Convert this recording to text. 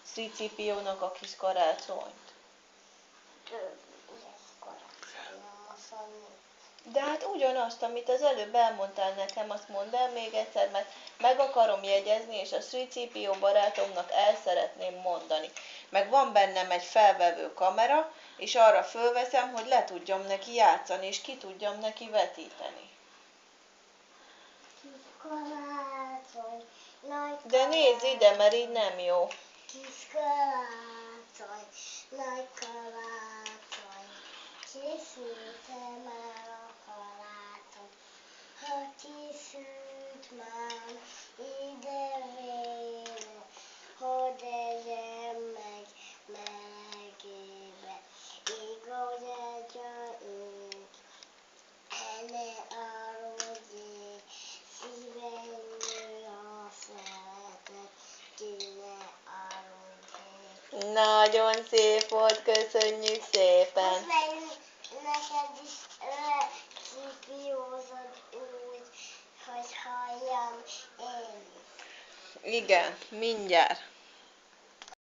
Szricipiónak a kis karácsonyt. De hát ugyanazt, amit az előbb elmondtál nekem, azt mondd el még egyszer, mert meg akarom jegyezni, és a Szricipió barátomnak el szeretném mondani. Meg van bennem egy felvevő kamera, és arra fölveszem, hogy le tudjam neki játszani, és ki tudjam neki vetíteni. De nézz ide, mert így nem jó. Kis karácsony, nagy karácsony, készült-e már a karácsony? Ha készült már, ide véle, hadd egyen meg melegébe. Ég, hogy egyen ég, ne árulj, szíven nő a szeretet, ki ne árulj. Nagyon szép volt, köszönjük szépen. Most meg neked is lecipiózod úgy, hogy halljam én is. Igen, mindjárt.